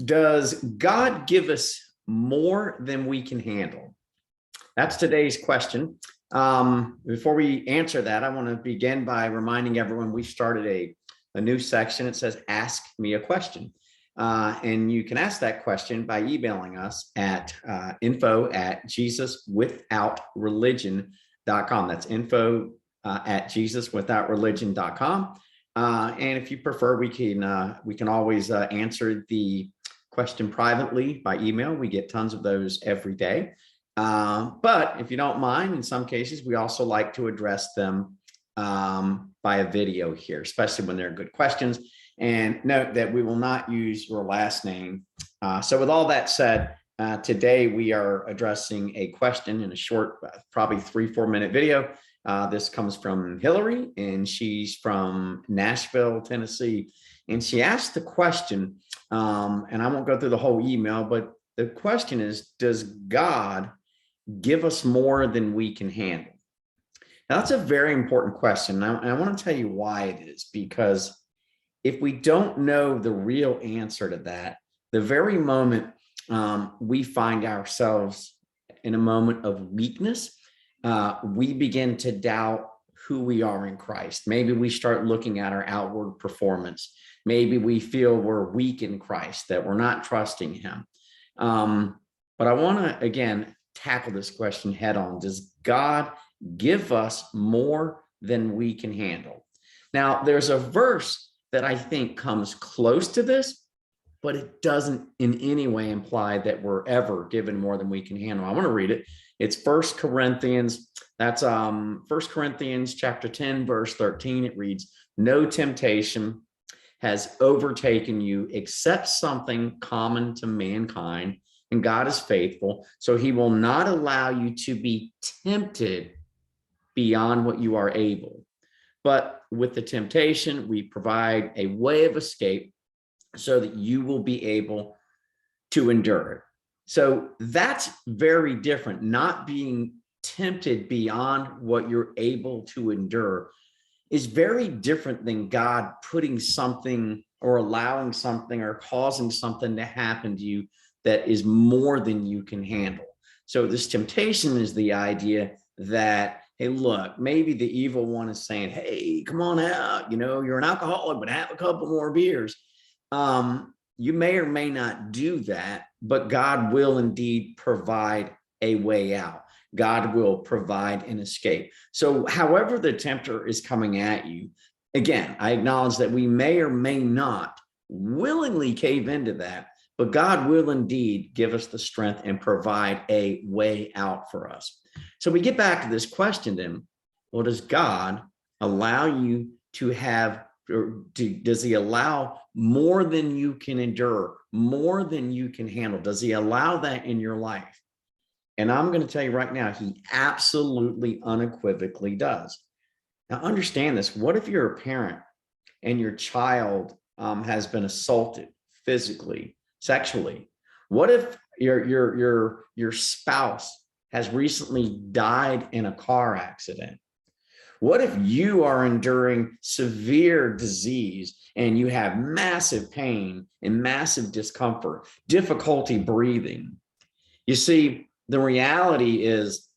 Does God give us more than we can handle? That's today's question. Before we answer that, I want to begin by reminding everyone we started a new section. It says, Ask Me a Question. And you can ask that question by emailing us at info@jesuswithoutreligion.com. That's info@jesuswithoutreligion.com. And if you prefer, we can always answer the question privately by email. We get tons of those every day. But if you don't mind, in some cases, we also like to address them by a video here, especially when they're good questions. And note that we will not use your last name. So with all that said, today we are addressing a question in a short, probably 3-4 minute video. This comes from Hillary, and she's from Nashville, Tennessee. And she asked the question, and I won't go through the whole email, but the question is, does God give us more than we can handle? Now, that's a very important question. And I want to tell you why it is, because if we don't know the real answer to that, the very moment we find ourselves in a moment of weakness, we begin to doubt who we are in Christ. Maybe we start looking at our outward performance. Maybe we feel we're weak in Christ, that we're not trusting him. But I want to, again, tackle this question head on. Does God give us more than we can handle? Now, there's a verse that I think comes close to this, but it doesn't in any way imply that we're ever given more than we can handle. I want to read it. It's 1 Corinthians. That's 1 Corinthians chapter 10, verse 13. It reads, "No temptation has overtaken you except something common to mankind, and God is faithful, so he will not allow you to be tempted beyond what you are able. But with the temptation, we provide a way of escape so that you will be able to endure it." So that's very different. Not being tempted beyond what you're able to endure is very different than God putting something or allowing something or causing something to happen to you that is more than you can handle. So this temptation is the idea that, hey, look, maybe the evil one is saying, hey, come on out. You're an alcoholic, but have a couple more beers. You may or may not do that, but God will indeed provide a way out. God will provide an escape. So however the tempter is coming at you, again, I acknowledge that we may or may not willingly cave into that, but God will indeed give us the strength and provide a way out for us. So we get back to this question then, well, does God allow you to have, or does he allow more than you can endure, more than you can handle? Does he allow that in your life? And I'm going to tell you right now, he absolutely unequivocally does. Now, understand this. What if you're a parent and your child has been assaulted physically, sexually? What if your spouse has recently died in a car accident? What if you are enduring severe disease and you have massive pain and massive discomfort, difficulty breathing? You see, the reality is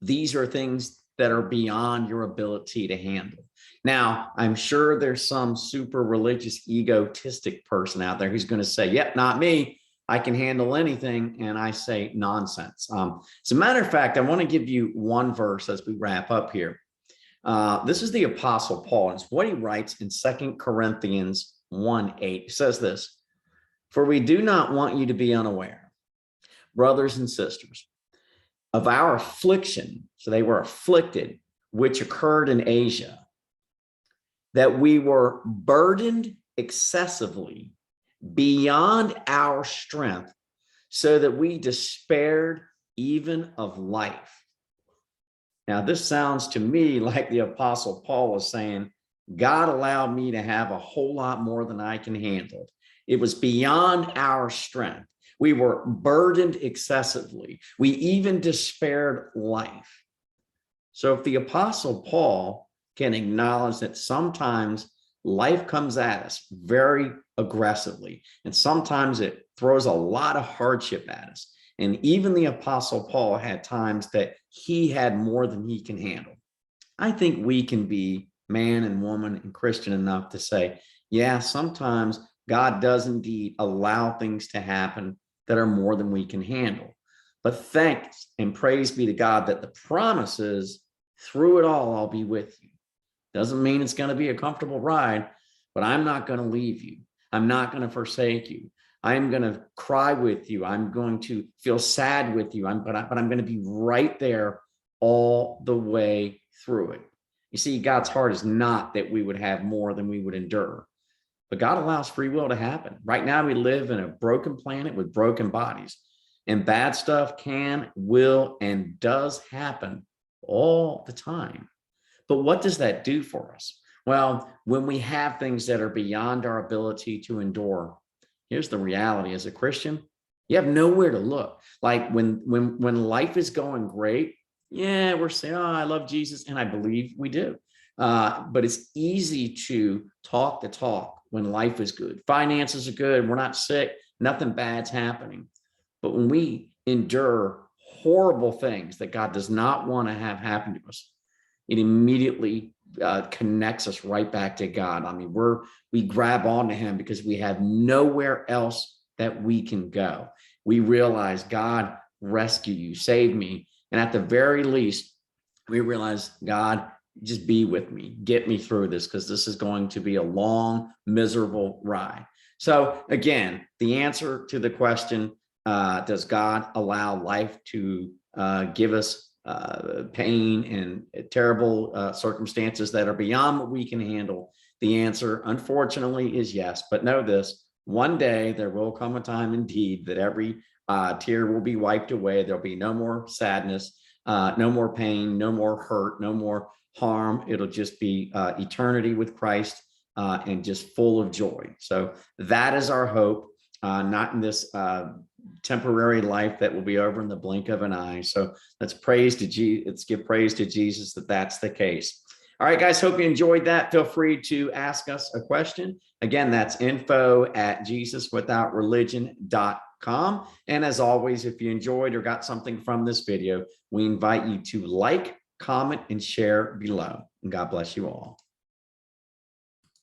these are things that are beyond your ability to handle. Now, I'm sure there's some super religious, egotistic person out there who's going to say, yep, not me. I can handle anything. And I say nonsense. As a matter of fact, I want to give you one verse as we wrap up here. This is the Apostle Paul. And it's what he writes in 2 Corinthians 1:8. He says this, "For we do not want you to be unaware, brothers and sisters, of our affliction," so they were afflicted, "which occurred in Asia, that we were burdened excessively beyond our strength, so that we despaired even of life." Now, this sounds to me like the Apostle Paul was saying, God allowed me to have a whole lot more than I can handle. It was beyond our strength. We were burdened excessively. We even despaired life. So if the Apostle Paul can acknowledge that sometimes Life comes at us very aggressively, and sometimes it throws a lot of hardship at us. And even the Apostle Paul had times that he had more than he can handle. I think we can be man and woman and Christian enough to say, yeah, sometimes God does indeed allow things to happen that are more than we can handle. But thanks and praise be to God that the promise is, through it all, I'll be with you. Doesn't mean it's going to be a comfortable ride, but I'm not going to leave you. I'm not going to forsake you. I'm going to cry with you. I'm going to feel sad with you. But I'm going to be right there all the way through it. You see, God's heart is not that we would have more than we would endure, but God allows free will to happen. Right now, we live in a broken planet with broken bodies, and bad stuff can, will, and does happen all the time. But what does that do for us? Well, when we have things that are beyond our ability to endure, here's the reality. As a Christian, you have nowhere to look. Like when life is going great, yeah, we're saying, oh, I love Jesus, and I believe we do. But it's easy to talk the talk when life is good. Finances are good. We're not sick. Nothing bad's happening. But when we endure horrible things that God does not want to have happen to us, it immediately connects us right back to God. I mean, we grab onto him because we have nowhere else that we can go. We realize, God, rescue you, save me. And at the very least, we realize, God, just be with me, get me through this, because this is going to be a long, miserable ride. So again, the answer to the question, does God allow life to give us pain and terrible circumstances that are beyond what we can handle? The answer, unfortunately, is yes. But know this, one day there will come a time indeed that every tear will be wiped away. There'll be no more sadness, no more pain, no more hurt, no more harm. It'll just be eternity with Christ and just full of joy. So that is our hope, not in this temporary life that will be over in the blink of an eye. So let's give praise to Jesus that that's the case. All right, guys, hope you enjoyed that. Feel free to ask us a question. Again, that's info@jesuswithoutreligion.com. And as always, if you enjoyed or got something from this video, we invite you to like, comment, and share below. And God bless you all.